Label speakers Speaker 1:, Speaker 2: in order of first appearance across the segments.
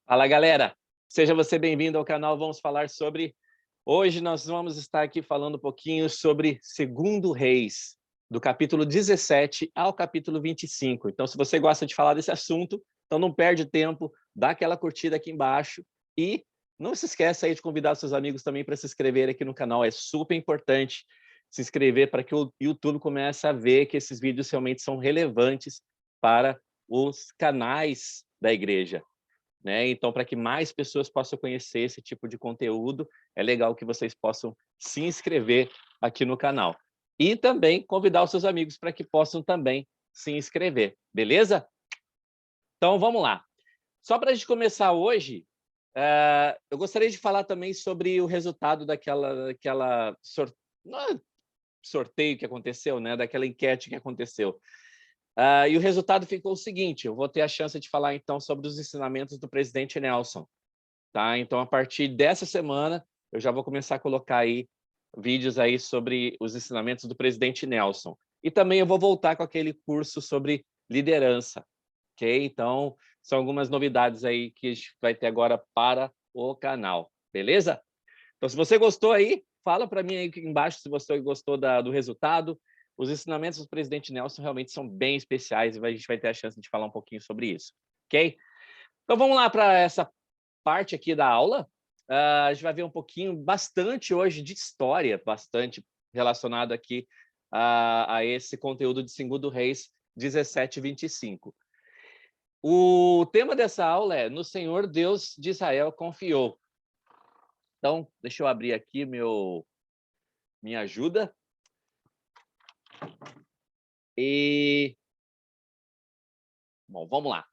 Speaker 1: Fala, galera! Seja você bem-vindo ao canal. Vamos falar sobre... Hoje nós vamos estar aqui falando um pouquinho sobre Segundo Reis, do capítulo 17 ao capítulo 25. Então, se você gosta de falar desse assunto, então não perde tempo, dá aquela curtida aqui embaixo e não se esqueça aí de convidar seus amigos também para se inscrever aqui no canal. É super importante se inscrever para que o YouTube comece a ver que esses vídeos realmente são relevantes para os canais da igreja, né? Então, para que mais pessoas possam conhecer esse tipo de conteúdo, é legal que vocês possam se inscrever aqui no canal. E também convidar os seus amigos para que possam também se inscrever, beleza? Então, vamos lá. Só para a gente começar hoje, eu gostaria de falar também sobre o resultado daquela sorteio que aconteceu, né? Daquela enquete que aconteceu. E o resultado ficou o seguinte: eu vou ter a chance de falar então sobre os ensinamentos do presidente Nelson, tá? Então, a partir dessa semana, eu já vou começar a colocar aí vídeos aí sobre os ensinamentos do presidente Nelson. E também eu vou voltar com aquele curso sobre liderança, ok? Então, são algumas novidades aí que a gente vai ter agora para o canal, beleza? Então, se você gostou aí, fala para mim aí embaixo se você gostou do resultado. Os ensinamentos do presidente Nelson realmente são bem especiais e a gente vai ter a chance de falar um pouquinho sobre isso, ok? Então, vamos lá para essa parte aqui da aula. A gente vai ver um pouquinho, bastante hoje, de história, bastante relacionado aqui a esse conteúdo de Segundo Reis 17 e 25. O tema dessa aula é No Senhor Deus de Israel confiou. Então, deixa eu abrir aqui minha ajuda. Bom, vamos lá.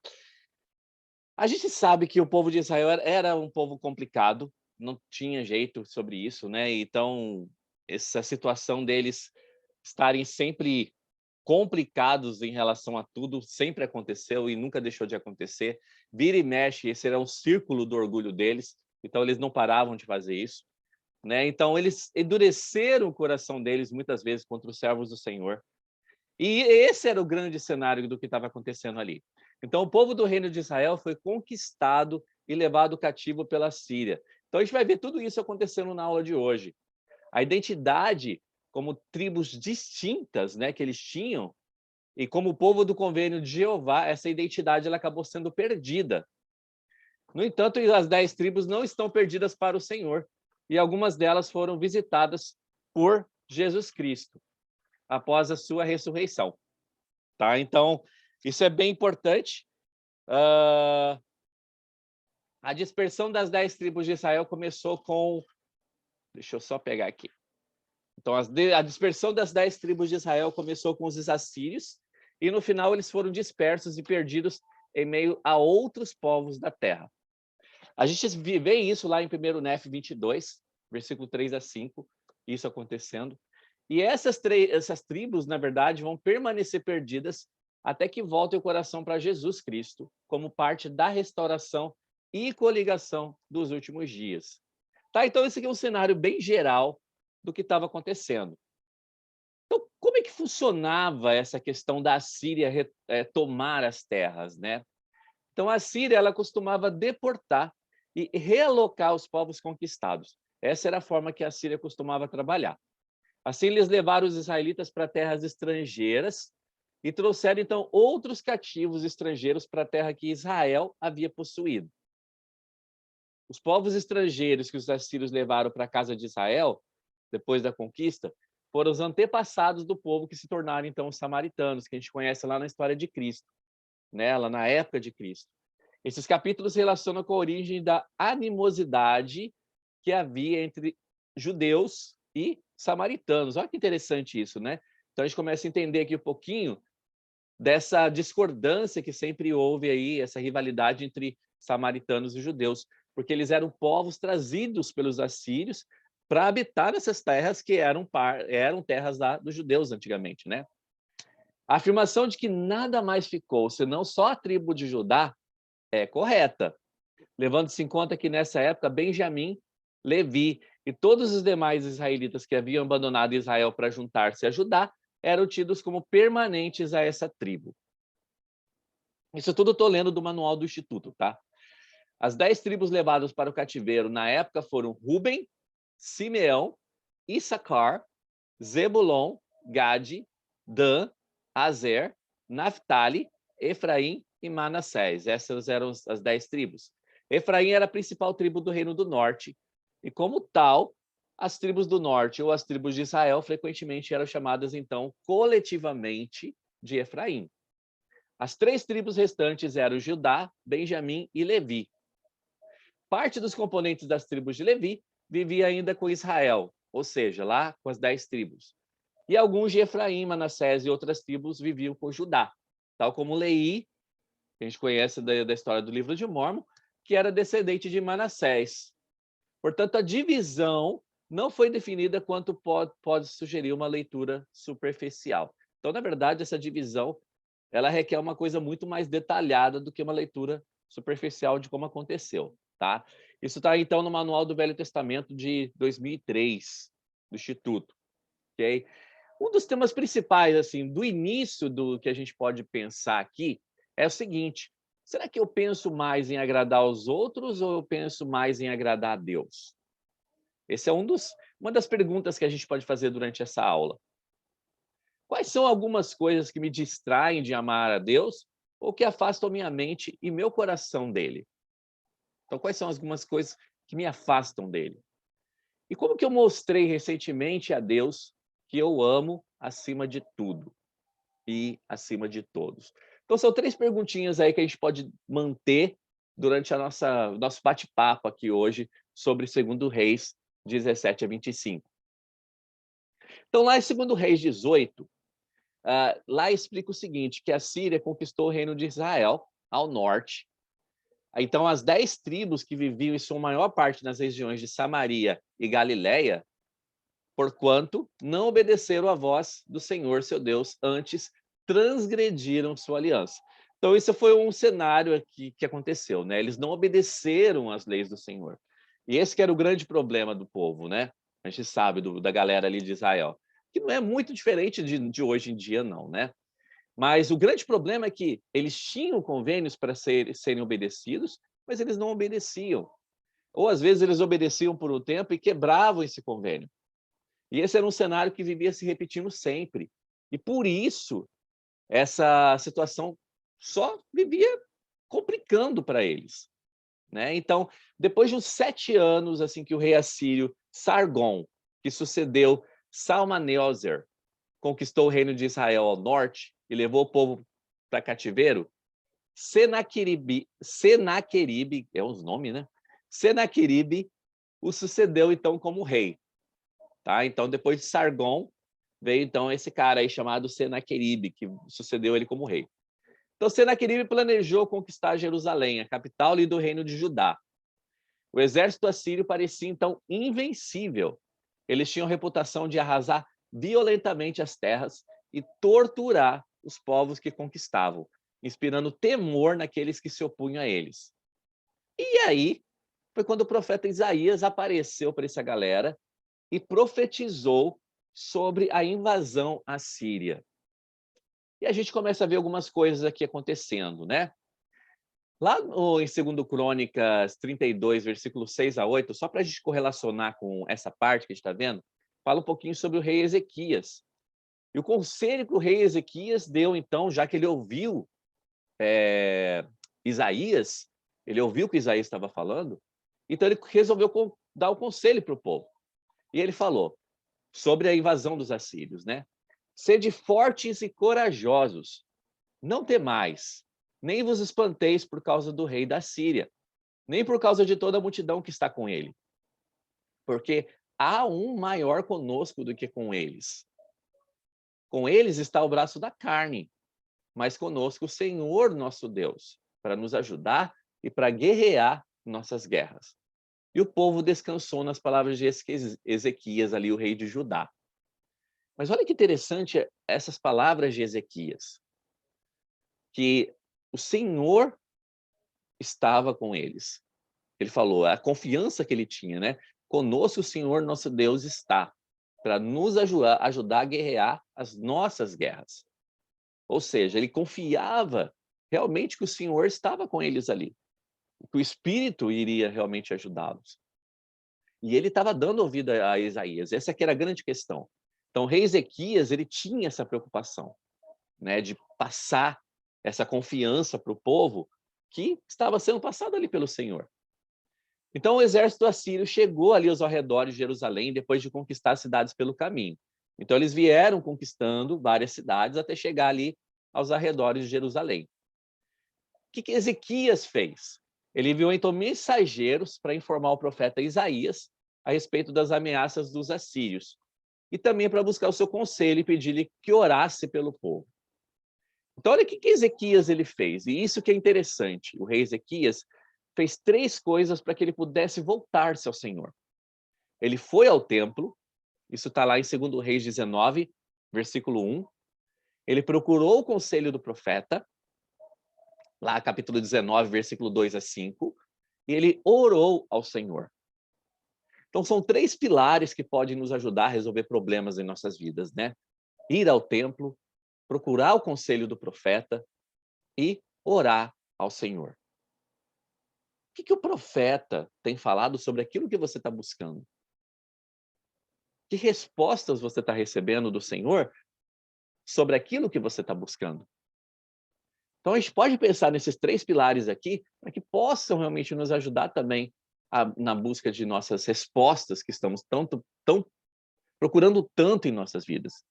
Speaker 1: A gente sabe que o povo de Israel era um povo complicado, não tinha jeito sobre isso, né? Então, essa situação deles estarem sempre complicados em relação a tudo sempre aconteceu e nunca deixou de acontecer. Vira e mexe, esse era um círculo do orgulho deles, então eles não paravam de fazer isso, né? Então, eles endureceram o coração deles muitas vezes contra os servos do Senhor. E esse era o grande cenário do que estava acontecendo ali. Então, o povo do reino de Israel foi conquistado e levado cativo pela Síria. Então, a gente vai ver tudo isso acontecendo na aula de hoje. A identidade como tribos distintas, né, que eles tinham, e como o povo do convênio de Jeová, essa identidade ela acabou sendo perdida. No entanto, as 10 tribos não estão perdidas para o Senhor, e algumas delas foram visitadas por Jesus Cristo após a sua ressurreição. Tá? Então, isso é bem importante. A dispersão das 10 tribos de Israel começou com... Deixa eu só pegar aqui. Então, a dispersão das 10 tribos de Israel começou com os assírios, e no final eles foram dispersos e perdidos em meio a outros povos da terra. A gente vê isso lá em 1 Nef 22, versículo 3 a 5, isso acontecendo. E essas tribos, na verdade, vão permanecer perdidas até que volte o coração para Jesus Cristo, como parte da restauração e coligação dos últimos dias. Tá? Então, esse aqui é um cenário bem geral do que estava acontecendo. Então, como é que funcionava essa questão da Assíria tomar as terras, né? Então, a Síria ela costumava deportar e realocar os povos conquistados. Essa era a forma que a Síria costumava trabalhar. Assim, eles levaram os israelitas para terras estrangeiras e trouxeram, então, outros cativos estrangeiros para a terra que Israel havia possuído. Os povos estrangeiros que os assírios levaram para a casa de Israel, depois da conquista, foram os antepassados do povo que se tornaram, então, os samaritanos, que a gente conhece lá na história de Cristo, né? Lá na época de Cristo. Esses capítulos relacionam com a origem da animosidade que havia entre judeus e samaritanos. Olha que interessante isso, né? Então, a gente começa a entender aqui um pouquinho dessa discordância que sempre houve aí, essa rivalidade entre samaritanos e judeus, porque eles eram povos trazidos pelos assírios para habitar nessas terras que eram terras dos judeus antigamente, né? A afirmação de que nada mais ficou, senão só a tribo de Judá, é correta, levando-se em conta que nessa época Benjamim, Levi e todos os demais israelitas que haviam abandonado Israel para juntar-se a Judá eram tidos como permanentes a essa tribo. Isso tudo eu estou lendo do manual do Instituto, tá? As 10 tribos levadas para o cativeiro na época foram Ruben, Simeão, Issacar, Zebulon, Gade, Dan, Azer, Naftali, Efraim e Manassés. Essas eram as 10 tribos. Efraim era a principal tribo do Reino do Norte, e como tal, as tribos do Norte ou as tribos de Israel frequentemente eram chamadas, então, coletivamente de Efraim. As 3 tribos restantes eram Judá, Benjamim e Levi. Parte dos componentes das tribos de Levi vivia ainda com Israel, ou seja, lá com as 10 tribos. E alguns de Efraim, Manassés e outras tribos viviam com Judá, tal como Leí, que a gente conhece da história do livro de Mórmon, que era descendente de Manassés. Portanto, a divisão não foi definida quanto pode sugerir uma leitura superficial. Então, na verdade, essa divisão ela requer uma coisa muito mais detalhada do que uma leitura superficial de como aconteceu. Tá? Isso está, então, no Manual do Velho Testamento de 2003, do Instituto. Okay? Um dos temas principais assim, do início do que a gente pode pensar aqui é o seguinte: será que eu penso mais em agradar aos outros ou eu penso mais em agradar a Deus? Essa é uma das perguntas que a gente pode fazer durante essa aula. Quais são algumas coisas que me distraem de amar a Deus ou que afastam minha mente e meu coração dele? Então, quais são algumas coisas que me afastam dele? E como que eu mostrei recentemente a Deus que eu amo acima de tudo e acima de todos? Então, são 3 perguntinhas aí que a gente pode manter durante o nosso bate-papo aqui hoje sobre 2 Reis 17 a 25. Então, lá em 2 Reis 18, lá explica o seguinte, que a Síria conquistou o reino de Israel ao norte. Então, as 10 tribos que viviam em sua maior parte nas regiões de Samaria e Galiléia, porquanto não obedeceram à voz do Senhor, seu Deus, antes transgrediram sua aliança. Então, isso foi um cenário aqui que aconteceu, né? Eles não obedeceram às leis do Senhor. E esse que era o grande problema do povo, né? A gente sabe da galera ali de Israel, que não é muito diferente de hoje em dia, não, né? Mas o grande problema é que eles tinham convênios para serem obedecidos, mas eles não obedeciam. Ou, às vezes, eles obedeciam por um tempo e quebravam esse convênio. E esse era um cenário que vivia se repetindo sempre. E, por isso, essa situação só vivia complicando para eles. Né? Então, depois de uns 7 anos assim que o rei assírio Sargon, que sucedeu Salmaneser, conquistou o reino de Israel ao norte e levou o povo para cativeiro, Senaqueribe, é uns nomes, né? Senaqueribe o sucedeu, então, como rei. Tá? Então, depois de Sargon, veio, então, esse cara aí chamado Senaqueribe, que sucedeu ele como rei. Então, Senaqueribe planejou conquistar Jerusalém, a capital ali do reino de Judá. O exército assírio parecia, então, invencível. Eles tinham reputação de arrasar violentamente as terras e torturar os povos que conquistavam, inspirando temor naqueles que se opunham a eles. E aí foi quando o profeta Isaías apareceu para essa galera e profetizou sobre a invasão assíria. E a gente começa a ver algumas coisas aqui acontecendo, né? Lá em 2 Crônicas 32, versículo 6 a 8, só para a gente correlacionar com essa parte que a gente está vendo, fala um pouquinho sobre o rei Ezequias. E o conselho que o rei Ezequias deu, então, já que ele ouviu Isaías, ele ouviu o que Isaías estava falando, então ele resolveu dar o conselho para o povo. E ele falou sobre a invasão dos assírios, né? Sede fortes e corajosos, não temais, nem vos espanteis por causa do rei da Síria, nem por causa de toda a multidão que está com ele. Porque há um maior conosco do que com eles. Com eles está o braço da carne, mas conosco o Senhor nosso Deus, para nos ajudar e para guerrear nossas guerras. E o povo descansou nas palavras de Ezequias, ali o rei de Judá. Mas olha que interessante essas palavras de Ezequias, que o Senhor estava com eles. Ele falou, a confiança que ele tinha, né? Conosco o Senhor nosso Deus está, para nos ajudar a guerrear as nossas guerras. Ou seja, ele confiava realmente que o Senhor estava com eles ali. que o Espírito iria realmente ajudá-los. E ele estava dando ouvido a Isaías, essa que era a grande questão. Então, o rei Ezequias, ele tinha essa preocupação, né, de passar essa confiança para o povo que estava sendo passado ali pelo Senhor. Então, o exército assírio chegou ali aos arredores de Jerusalém depois de conquistar cidades pelo caminho. Então, eles vieram conquistando várias cidades até chegar ali aos arredores de Jerusalém. O que Ezequias fez? Ele enviou então mensageiros para informar o profeta Isaías a respeito das ameaças dos assírios e também para buscar o seu conselho e pedir-lhe que orasse pelo povo. Então, olha o que Ezequias ele fez, e isso que é interessante. O rei Ezequias fez 3 coisas para que ele pudesse voltar-se ao Senhor. Ele foi ao templo, isso está lá em 2 Reis 19, versículo 1. Ele procurou o conselho do profeta, lá capítulo 19, versículo 2 a 5, e ele orou ao Senhor. Então, são 3 pilares que podem nos ajudar a resolver problemas em nossas vidas, né? Ir ao templo, procurar o conselho do profeta e orar ao Senhor. O que o profeta tem falado sobre aquilo que você está buscando? Que respostas você está recebendo do Senhor sobre aquilo que você está buscando? Então, a gente pode pensar nesses 3 pilares aqui para que possam realmente nos ajudar também na busca de nossas respostas que estamos tão procurando tanto em nossas vidas.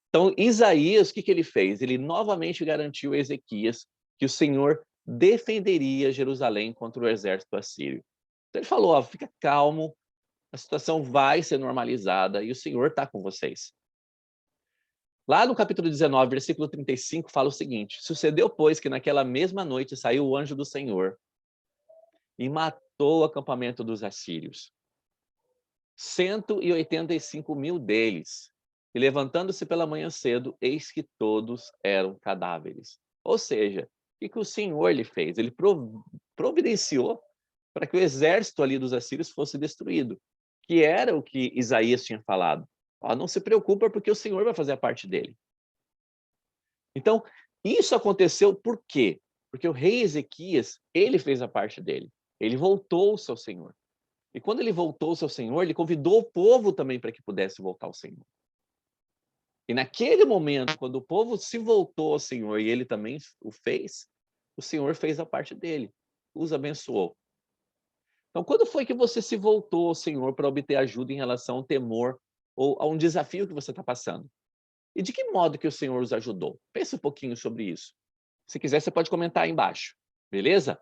Speaker 1: Então, Isaías, o que ele fez? Ele novamente garantiu a Ezequias que o Senhor defenderia Jerusalém contra o exército assírio. Então, ele falou, ó, fica calmo, a situação vai ser normalizada e o Senhor está com vocês. Lá no capítulo 19, versículo 35, fala o seguinte: sucedeu, pois, que naquela mesma noite saiu o anjo do Senhor e matou o acampamento dos assírios. 185.000 deles. E levantando-se pela manhã cedo, eis que todos eram cadáveres. Ou seja, o que o Senhor lhe fez? Ele providenciou para que o exército ali dos assírios fosse destruído, que era o que Isaías tinha falado. Ó, não se preocupa, porque o Senhor vai fazer a parte dele. Então, isso aconteceu por quê? Porque o rei Ezequias, ele fez a parte dele. Ele voltou-se ao Senhor. E quando ele voltou-se ao Senhor, ele convidou o povo também para que pudesse voltar ao Senhor. E naquele momento, quando o povo se voltou ao Senhor e ele também o fez, o Senhor fez a parte dele, os abençoou. Então, quando foi que você se voltou ao Senhor para obter ajuda em relação ao temor ou a um desafio que você está passando? E de que modo que o Senhor os ajudou? Pense um pouquinho sobre isso. Se quiser, você pode comentar aí embaixo, beleza?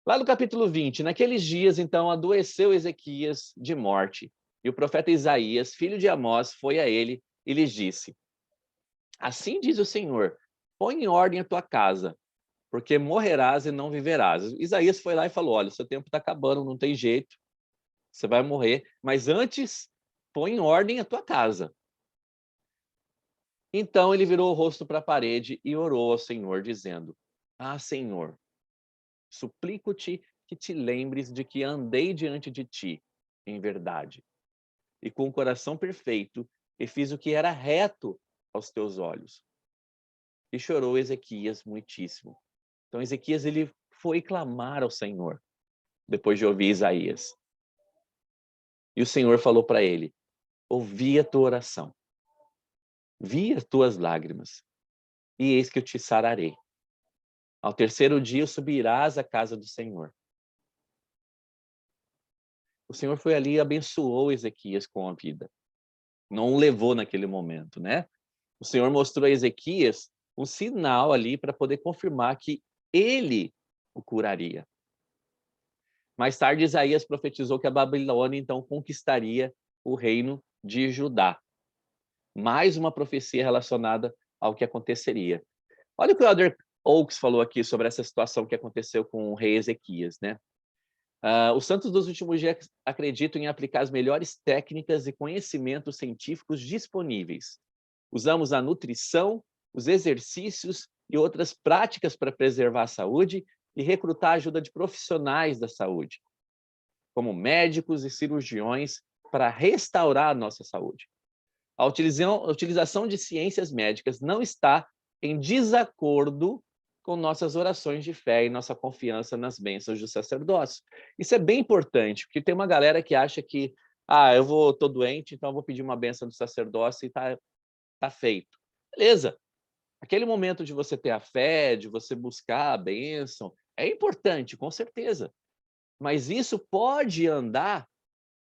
Speaker 1: Lá no capítulo 20, naqueles dias, então, adoeceu Ezequias de morte, e o profeta Isaías, filho de Amós, foi a ele e lhes disse: assim diz o Senhor, põe em ordem a tua casa, porque morrerás e não viverás. Isaías foi lá e falou: olha, o seu tempo está acabando, não tem jeito, você vai morrer, mas antes, põe em ordem a tua casa. Então ele virou o rosto para a parede e orou ao Senhor, dizendo: ah, Senhor, suplico-te que te lembres de que andei diante de ti em verdade e com o coração perfeito, e fiz o que era reto aos teus olhos. E chorou Ezequias muitíssimo. Então Ezequias ele foi clamar ao Senhor depois de ouvir Isaías. E o Senhor falou para ele: ouvi a tua oração, vi as tuas lágrimas, e eis que eu te sararei. Ao terceiro dia subirás à casa do Senhor. O Senhor foi ali e abençoou Ezequias com a vida. Não o levou naquele momento, né? O Senhor mostrou a Ezequias um sinal ali para poder confirmar que ele o curaria. Mais tarde, Isaías profetizou que a Babilônia, então, conquistaria o reino de Judá. Mais uma profecia relacionada ao que aconteceria. Olha o que o Elder Oaks falou aqui sobre essa situação que aconteceu com o rei Ezequias, né? Os santos dos últimos dias acreditam em aplicar as melhores técnicas e conhecimentos científicos disponíveis. Usamos a nutrição, os exercícios e outras práticas para preservar a saúde e recrutar a ajuda de profissionais da saúde, como médicos e cirurgiões, para restaurar a nossa saúde. A utilização de ciências médicas não está em desacordo com nossas orações de fé e nossa confiança nas bênçãos do sacerdócio. Isso é bem importante, porque tem uma galera que acha que, tô doente, então eu vou pedir uma bênção do sacerdócio e tá feito. Beleza. Aquele momento de você ter a fé, de você buscar a bênção, é importante, com certeza. Mas isso pode andar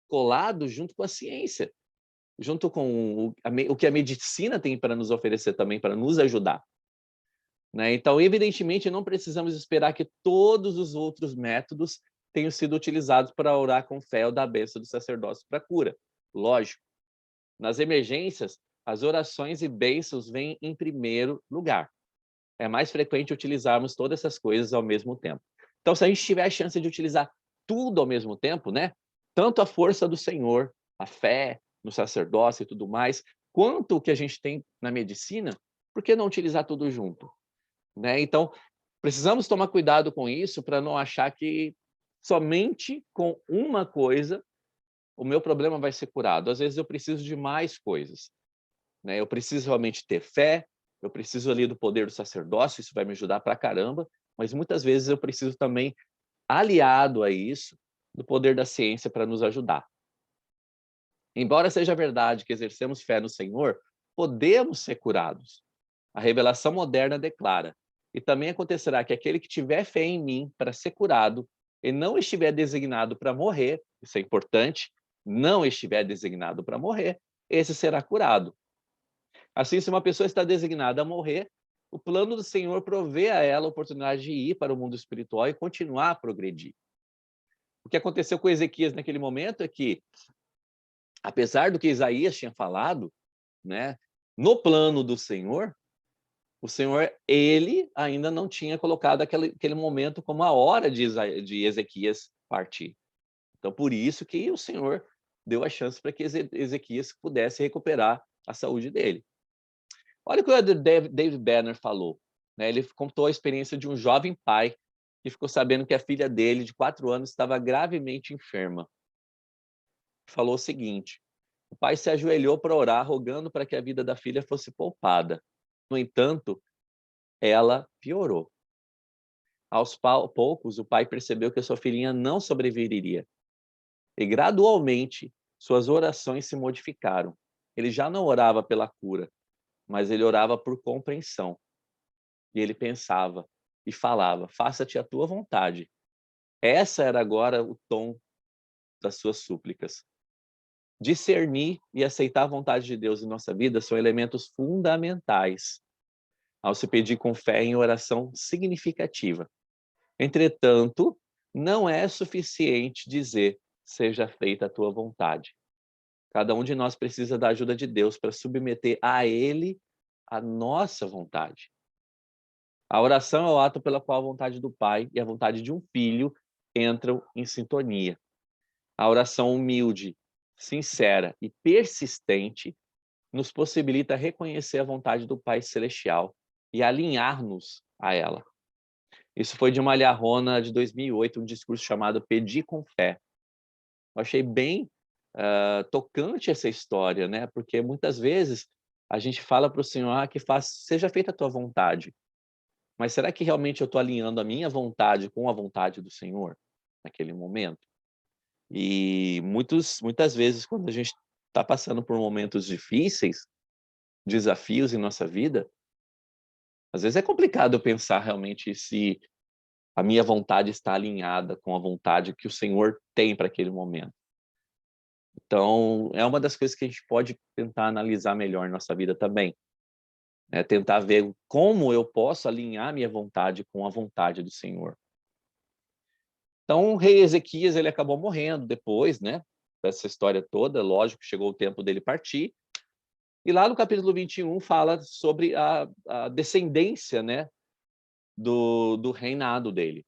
Speaker 1: colado junto com a ciência, junto com o que a medicina tem para nos oferecer também, para nos ajudar. Né? Então, evidentemente, não precisamos esperar que todos os outros métodos tenham sido utilizados para orar com fé ou dar a bênção do sacerdócio para cura. Lógico, nas emergências, as orações e bênçãos vêm em primeiro lugar. É mais frequente utilizarmos todas essas coisas ao mesmo tempo. Então, se a gente tiver a chance de utilizar tudo ao mesmo tempo, né? Tanto a força do Senhor, a fé no sacerdócio e tudo mais, quanto o que a gente tem na medicina, por que não utilizar tudo junto? Né? Então, precisamos tomar cuidado com isso para não achar que somente com uma coisa o meu problema vai ser curado. Às vezes eu preciso de mais coisas. Né? Eu preciso realmente ter fé, eu preciso ali do poder do sacerdócio, isso vai me ajudar pra caramba, mas muitas vezes eu preciso também, aliado a isso, do poder da ciência para nos ajudar. Embora seja verdade que exercemos fé no Senhor, podemos ser curados. A revelação moderna declara: e também acontecerá que aquele que tiver fé em mim para ser curado, e não estiver designado para morrer, isso é importante, não estiver designado para morrer, esse será curado. Assim, se uma pessoa está designada a morrer, o plano do Senhor provê a ela a oportunidade de ir para o mundo espiritual e continuar a progredir. O que aconteceu com Ezequias naquele momento é que, apesar do que Isaías tinha falado, né, no plano do Senhor, o Senhor, ele ainda não tinha colocado aquele momento como a hora de Ezequias partir. Então, por isso que o Senhor deu a chance para que Ezequias pudesse recuperar a saúde dele. Olha o que o David Banner falou. Né? Ele contou a experiência de um jovem pai que ficou sabendo que a filha dele, de 4 anos, estava gravemente enferma. Falou o seguinte: o pai se ajoelhou para orar, rogando para que a vida da filha fosse poupada. No entanto, ela piorou. Aos poucos, o pai percebeu que a sua filhinha não sobreviveria. E, gradualmente, suas orações se modificaram. Ele já não orava pela cura, mas ele orava por compreensão. E ele pensava e falava: faça-te a tua vontade. Essa era agora o tom das suas súplicas. Discernir e aceitar a vontade de Deus em nossa vida são elementos fundamentais ao se pedir com fé em oração significativa. Entretanto, não é suficiente dizer: seja feita a tua vontade. Cada um de nós precisa da ajuda de Deus para submeter a Ele a nossa vontade. A oração é o ato pela qual a vontade do Pai e a vontade de um filho entram em sintonia. A oração humilde, sincera e persistente nos possibilita reconhecer a vontade do Pai Celestial e alinhar-nos a ela. Isso foi de uma Liarrona de 2008, um discurso chamado Pedir com Fé. Eu achei bem tocante essa história, né? Porque muitas vezes a gente fala para o Senhor que seja feita a tua vontade. Mas será que realmente eu estou alinhando a minha vontade com a vontade do Senhor naquele momento? E muitas vezes, quando a gente está passando por momentos difíceis, desafios em nossa vida, às vezes é complicado eu pensar realmente se a minha vontade está alinhada com a vontade que o Senhor tem para aquele momento. Então, é uma das coisas que a gente pode tentar analisar melhor em nossa vida também. É tentar ver como eu posso alinhar minha vontade com a vontade do Senhor. Então, o rei Ezequias, ele acabou morrendo depois, né, dessa história toda. Lógico, chegou o tempo dele partir. E lá no capítulo 21 fala sobre a descendência, né, do reinado dele.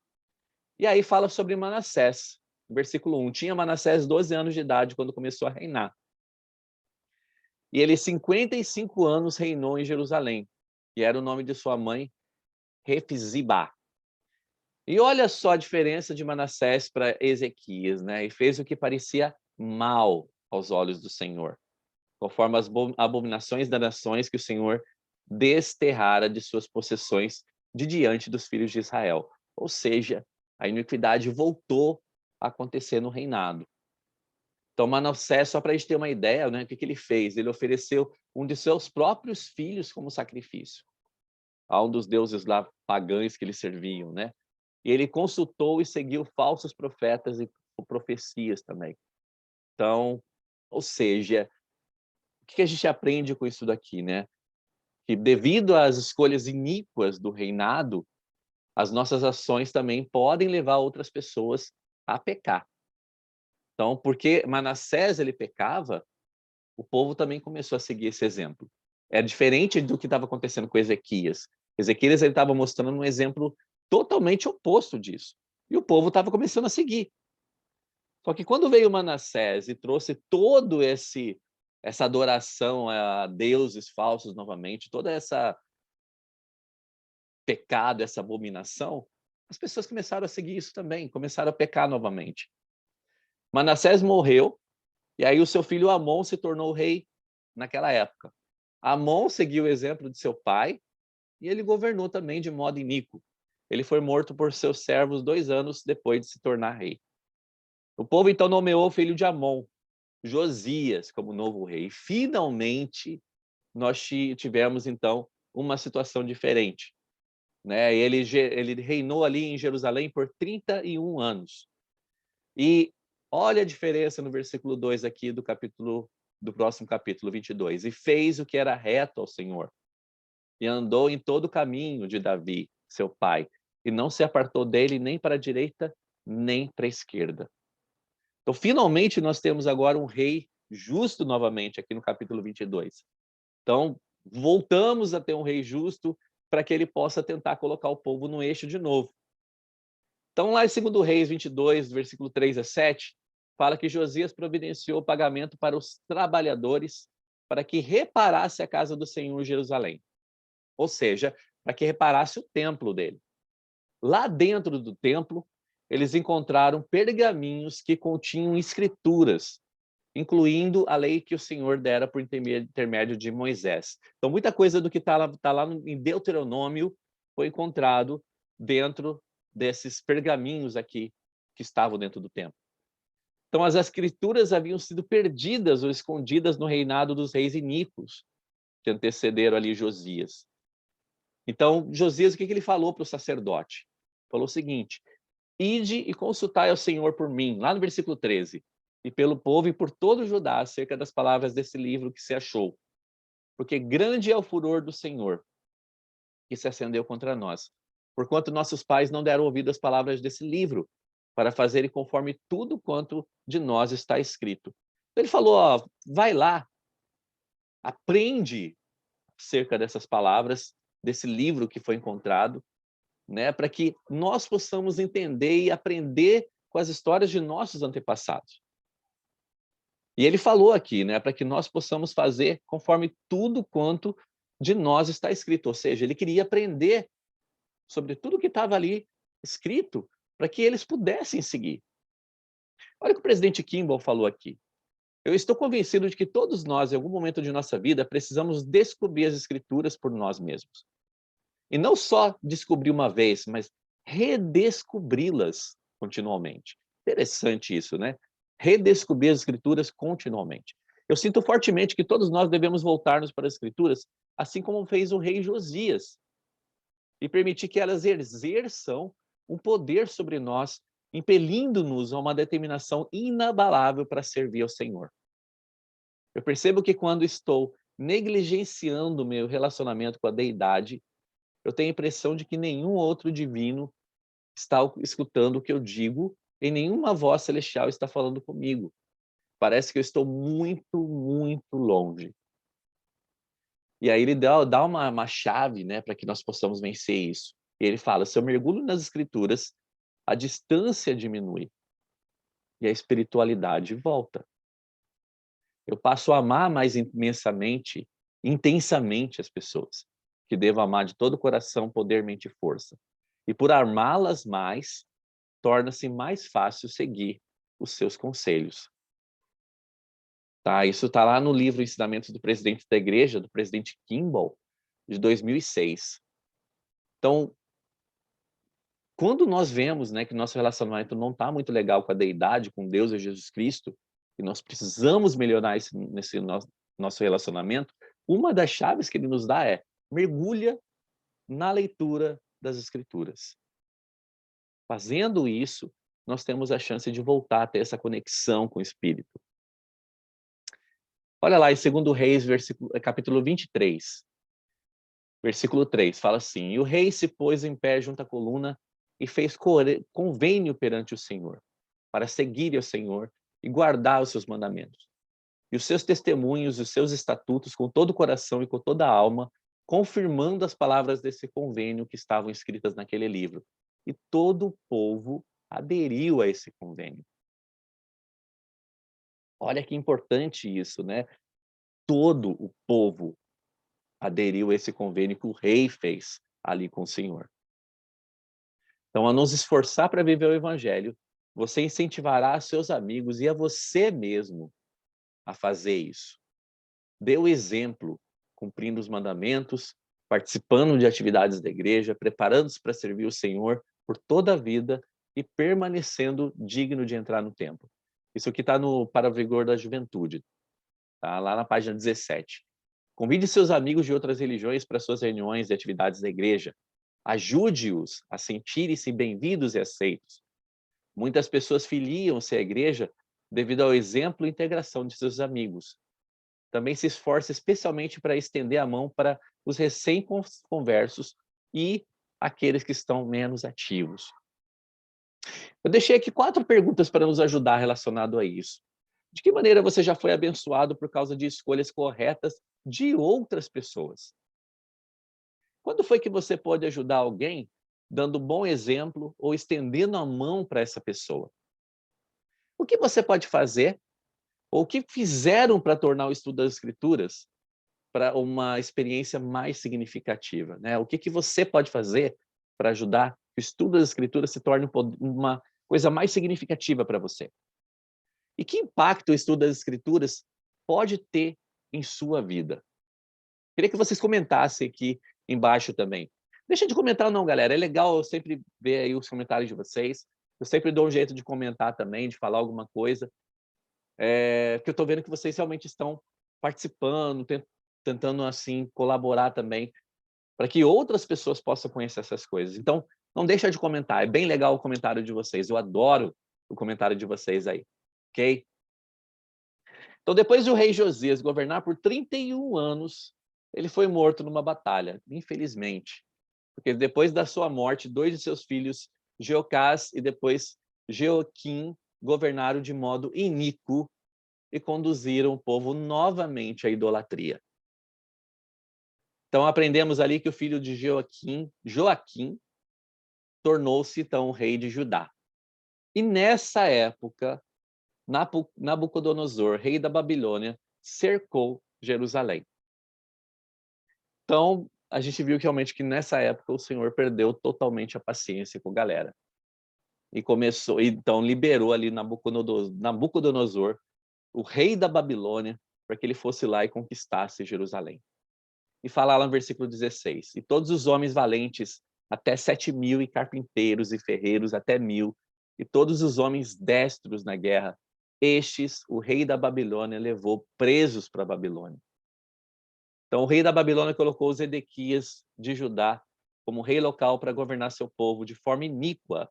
Speaker 1: E aí fala sobre Manassés. Versículo 1. Tinha Manassés 12 anos de idade quando começou a reinar. E ele 55 anos reinou em Jerusalém. E era o nome de sua mãe, Refzibá. E olha só a diferença de Manassés para Ezequias, né? E fez o que parecia mal aos olhos do Senhor, conforme as abominações das nações que o Senhor desterrara de suas possessões de diante dos filhos de Israel. Ou seja, a iniquidade voltou a acontecer no reinado. Então, Manassés, só para a gente ter uma ideia, né, o que ele fez? Ele ofereceu um de seus próprios filhos como sacrifício a um dos deuses lá pagãos que eles serviam, né? E ele consultou e seguiu falsos profetas e profecias também. Então, ou seja, o que a gente aprende com isso daqui, né? Que devido às escolhas iníquas do reinado, as nossas ações também podem levar outras pessoas a pecar. Então, porque Manassés ele pecava, o povo também começou a seguir esse exemplo. É diferente do que estava acontecendo com Ezequias. Ezequias ele estava mostrando um exemplo totalmente oposto disso. E o povo estava começando a seguir. Só que quando veio Manassés e trouxe todo essa adoração a deuses falsos novamente, toda essa pecado, essa abominação, as pessoas começaram a seguir isso também, começaram a pecar novamente. Manassés morreu, e aí o seu filho Amon se tornou rei naquela época. Amon seguiu o exemplo de seu pai, e ele governou também de modo iníquo. Ele foi morto por seus servos 2 anos depois de se tornar rei. O povo então nomeou o filho de Amon, Josias, como novo rei. Finalmente, nós tivemos então uma situação diferente, né? Ele reinou ali em Jerusalém por 31 anos. E olha a diferença no versículo 2 aqui do próximo capítulo 22. E fez o que era reto ao Senhor, e andou em todo o caminho de Davi, seu pai, e não se apartou dele nem para a direita, nem para a esquerda. Então, finalmente, nós temos agora um rei justo novamente aqui no capítulo 22. Então, voltamos a ter um rei justo para que ele possa tentar colocar o povo no eixo de novo. Então, lá em 2 Reis 22, versículo 3 a 7, fala que Josias providenciou o pagamento para os trabalhadores para que reparasse a casa do Senhor em Jerusalém. Ou seja, para que reparasse o templo dele. Lá dentro do templo, eles encontraram pergaminhos que continham escrituras, incluindo a lei que o Senhor dera por intermédio de Moisés. Então, muita coisa do que está lá em Deuteronômio foi encontrado dentro desses pergaminhos aqui que estavam dentro do templo. Então, as escrituras haviam sido perdidas ou escondidas no reinado dos reis iníquos, que antecederam ali Josias. Então, Josias, o que ele falou para o sacerdote? Falou o seguinte: ide e consultai ao Senhor por mim, lá no versículo 13, e pelo povo e por todo o Judá, acerca das palavras desse livro que se achou. Porque grande é o furor do Senhor, que se acendeu contra nós, porquanto nossos pais não deram ouvido às palavras desse livro, para fazerem conforme tudo quanto de nós está escrito. Ele falou, ó, vai lá, aprende acerca dessas palavras, desse livro que foi encontrado, né, para que nós possamos entender e aprender com as histórias de nossos antepassados. E ele falou aqui, né, para que nós possamos fazer conforme tudo quanto de nós está escrito, ou seja, ele queria aprender sobre tudo que estava ali escrito para que eles pudessem seguir. Olha o que o presidente Kimball falou aqui. Eu estou convencido de que todos nós, em algum momento de nossa vida, precisamos descobrir as escrituras por nós mesmos. E não só descobrir uma vez, mas redescobri-las continuamente. Interessante isso, né? Redescobrir as escrituras continuamente. Eu sinto fortemente que todos nós devemos voltar-nos para as escrituras, assim como fez o rei Josias, e permitir que elas exerçam um poder sobre nós, impelindo-nos a uma determinação inabalável para servir ao Senhor. Eu percebo que quando estou negligenciando o meu relacionamento com a deidade, eu tenho a impressão de que nenhum outro divino está escutando o que eu digo e nenhuma voz celestial está falando comigo. Parece que eu estou muito, muito longe. E aí ele dá uma chave, né, para que nós possamos vencer isso. E ele fala, se eu mergulho nas escrituras, a distância diminui e a espiritualidade volta. Eu passo a amar mais imensamente, intensamente as pessoas, que devo amar de todo o coração, poder, mente e força. E por amá-las mais, torna-se mais fácil seguir os seus conselhos. Tá? Isso está lá no livro Ensinamentos do Presidente da Igreja, do presidente Kimball, de 2006. Então, quando nós vemos, né, que nosso relacionamento não está muito legal com a deidade, com Deus e Jesus Cristo, e nós precisamos melhorar nesse nosso relacionamento, uma das chaves que ele nos dá é mergulha na leitura das Escrituras. Fazendo isso, nós temos a chance de voltar a ter essa conexão com o Espírito. Olha lá em 2 Reis, capítulo 23, versículo 3, fala assim: E o rei se pôs em pé junto à coluna e fez convênio perante o Senhor, para seguir ao Senhor e guardar os seus mandamentos, e os seus testemunhos, os seus estatutos com todo o coração e com toda a alma, confirmando as palavras desse convênio que estavam escritas naquele livro. E todo o povo aderiu a esse convênio. Olha que importante isso, né? Todo o povo aderiu a esse convênio que o rei fez ali com o Senhor. Então, a nos esforçar para viver o evangelho, você incentivará seus amigos e a você mesmo a fazer isso. Dê o exemplo, cumprindo os mandamentos, participando de atividades da igreja, preparando-se para servir o Senhor por toda a vida e permanecendo digno de entrar no templo. Isso aqui está no Para o Vigor da Juventude, tá? Lá na página 17. Convide seus amigos de outras religiões para suas reuniões e atividades da igreja. Ajude-os a sentirem-se bem-vindos e aceitos. Muitas pessoas filiam-se à igreja devido ao exemplo e integração de seus amigos. Também se esforça especialmente para estender a mão para os recém-conversos e aqueles que estão menos ativos. Eu deixei aqui 4 perguntas para nos ajudar relacionado a isso. De que maneira você já foi abençoado por causa de escolhas corretas de outras pessoas? Quando foi que você pode ajudar alguém dando bom exemplo ou estendendo a mão para essa pessoa? O que você pode fazer ou o que fizeram para tornar o estudo das Escrituras para uma experiência mais significativa, né? O que você pode fazer para ajudar que o estudo das Escrituras se torne uma coisa mais significativa para você? E que impacto o estudo das Escrituras pode ter em sua vida? Queria que vocês comentassem aqui embaixo também. Deixa de comentar não, galera. É legal eu sempre ver aí os comentários de vocês. Eu sempre dou um jeito de comentar também, de falar alguma coisa. Porque eu estou vendo que vocês realmente estão participando, tentando assim colaborar também para que outras pessoas possam conhecer essas coisas. Então, não deixa de comentar. É bem legal o comentário de vocês. Eu adoro o comentário de vocês aí. Ok? Então, depois do rei Josias governar por 31 anos, ele foi morto numa batalha, infelizmente. Porque depois da sua morte, 2 de seus filhos, Jeocás e depois Jeoquim, governaram de modo iníquo e conduziram o povo novamente à idolatria. Então, aprendemos ali que o filho de Joaquim, tornou-se então o rei de Judá. E nessa época, Nabucodonosor, rei da Babilônia, cercou Jerusalém. Então, a gente viu que realmente que nessa época o Senhor perdeu totalmente a paciência com a galera. E começou, então liberou ali Nabucodonosor, o rei da Babilônia, para que ele fosse lá e conquistasse Jerusalém. E fala lá no versículo 16: E todos os homens valentes, até 7.000, e carpinteiros e ferreiros até 1.000, e todos os homens destros na guerra, estes o rei da Babilônia levou presos para a Babilônia. Então o rei da Babilônia colocou Zedequias de Judá como rei local para governar seu povo de forma iníqua,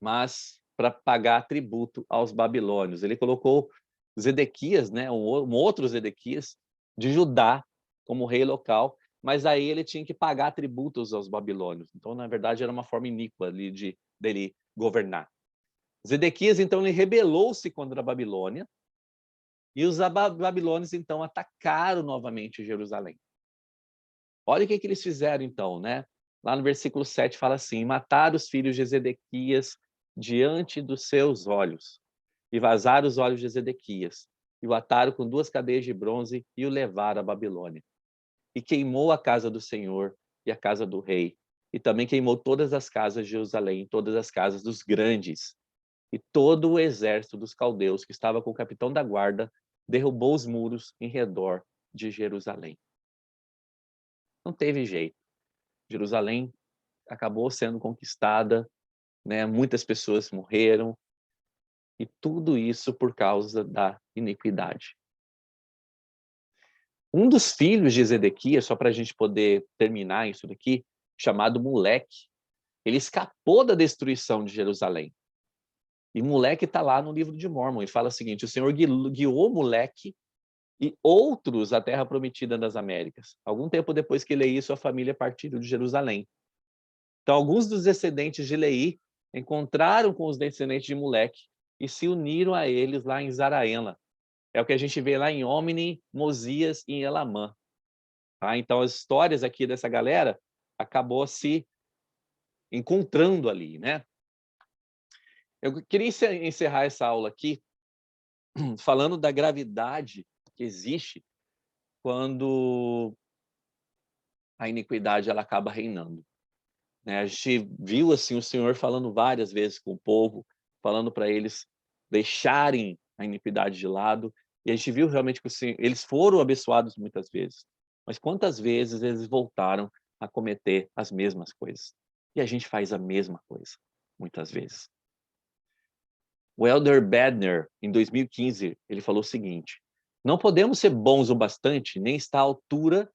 Speaker 1: mas para pagar tributo aos babilônios. Ele colocou Zedequias, né, um outro Zedequias, de Judá, como rei local, mas aí ele tinha que pagar tributos aos babilônios. Então, na verdade, era uma forma iníqua ali dele governar. Zedequias, então, ele rebelou-se contra a Babilônia, e os babilônios, então, atacaram novamente Jerusalém. Olha o que eles fizeram, então, né? Lá no versículo 7 fala assim: mataram os filhos de Zedequias diante dos seus olhos, e vazaram os olhos de Zedequias, e o ataram com 2 cadeias de bronze e o levaram à Babilônia. E queimou a casa do Senhor e a casa do rei, e também queimou todas as casas de Jerusalém, todas as casas dos grandes. E todo o exército dos caldeus que estava com o capitão da guarda derrubou os muros em redor de Jerusalém. Não teve jeito. Jerusalém acabou sendo conquistada, né? Muitas pessoas morreram, e tudo isso por causa da iniquidade. Um dos filhos de Zedequias, só para a gente poder terminar isso daqui, chamado Moleque, ele escapou da destruição de Jerusalém. E Moleque está lá no livro de Mórmon, e fala o seguinte: o Senhor guiou Moleque e outros à terra prometida das Américas. Algum tempo depois que Leí e sua família partiram de Jerusalém. Então, alguns dos descendentes de Leí encontraram com os descendentes de Moleque e se uniram a eles lá em Zaraena. É o que a gente vê lá em Omni, Mosias e em Elamã. Tá? Então, as histórias aqui dessa galera acabou se encontrando ali, né? Eu queria encerrar essa aula aqui falando da gravidade que existe quando a iniquidade ela acaba reinando. Né? A gente viu assim o Senhor falando várias vezes com o povo, falando para eles deixarem a iniquidade de lado, e a gente viu realmente que eles foram abençoados muitas vezes, mas quantas vezes eles voltaram a cometer as mesmas coisas? E a gente faz a mesma coisa, muitas vezes. O Elder Bednar, em 2015, ele falou o seguinte: não podemos ser bons o bastante, nem estar à altura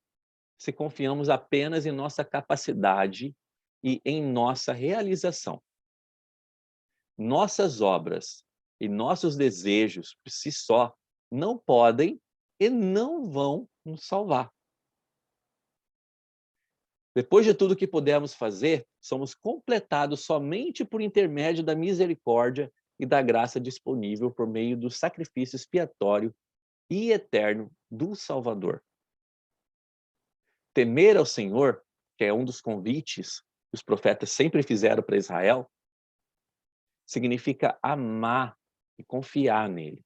Speaker 1: se confiamos apenas em nossa capacidade e em nossa realização. Nossas obras e nossos desejos, por si só, não podem e não vão nos salvar. Depois de tudo que pudemos fazer, somos completados somente por intermédio da misericórdia e da graça disponível por meio do sacrifício expiatório e eterno do Salvador. Temer ao Senhor, que é um dos convites que os profetas sempre fizeram para Israel, significa amar e confiar nele.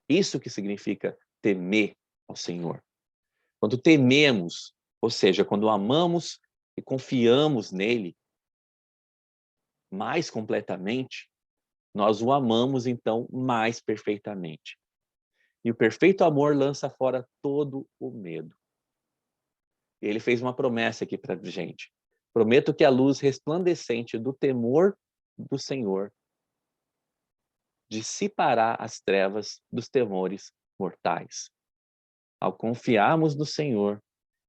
Speaker 1: Isso que significa temer ao Senhor. Quando tememos, ou seja, quando amamos e confiamos nele mais completamente, nós o amamos então mais perfeitamente. E o perfeito amor lança fora todo o medo. Ele fez uma promessa aqui para a gente. Prometo que a luz resplandecente do temor do Senhor dissipará as trevas dos temores mortais. Ao confiarmos no Senhor,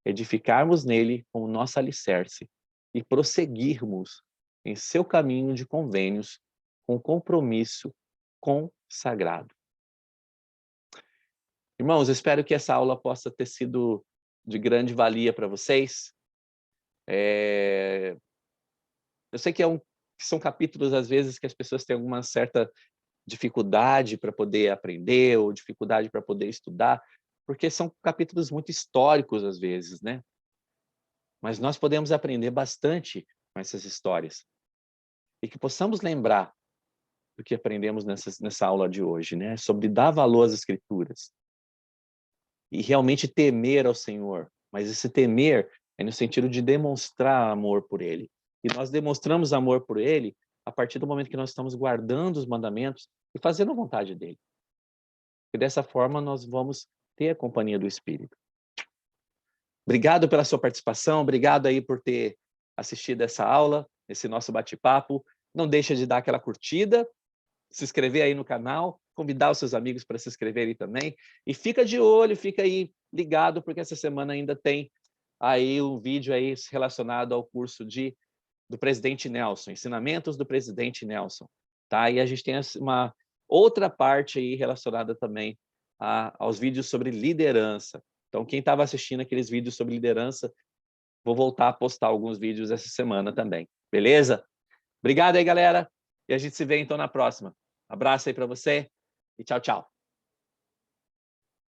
Speaker 1: edificarmos nele como nosso alicerce e prosseguirmos em seu caminho de convênios com compromisso consagrado. Irmãos, espero que essa aula possa ter sido de grande valia para vocês. Eu sei que são capítulos, às vezes, que as pessoas têm alguma certa dificuldade para poder aprender ou dificuldade para poder estudar, porque são capítulos muito históricos, às vezes, né? Mas nós podemos aprender bastante com essas histórias. E que possamos lembrar do que aprendemos nessa aula de hoje, né? Sobre dar valor às Escrituras. E realmente temer ao Senhor. Mas esse temer é no sentido de demonstrar amor por Ele. E nós demonstramos amor por Ele a partir do momento que nós estamos guardando os mandamentos e fazendo a vontade dEle. E dessa forma nós vamos ter a companhia do Espírito. Obrigado pela sua participação, obrigado aí por ter assistido essa aula, esse nosso bate-papo. Não deixa de dar aquela curtida, se inscrever aí no canal, convidar os seus amigos para se inscreverem também. E fica de olho, fica aí ligado, porque essa semana ainda tem aí um vídeo aí relacionado ao curso do Presidente Nelson, Ensinamentos do Presidente Nelson. Tá? E a gente tem uma outra parte aí relacionada também aos vídeos sobre liderança. Então, quem estava assistindo aqueles vídeos sobre liderança, vou voltar a postar alguns vídeos essa semana também. Beleza? Obrigado aí, galera. E a gente se vê então na próxima. Abraço aí para você e tchau, tchau.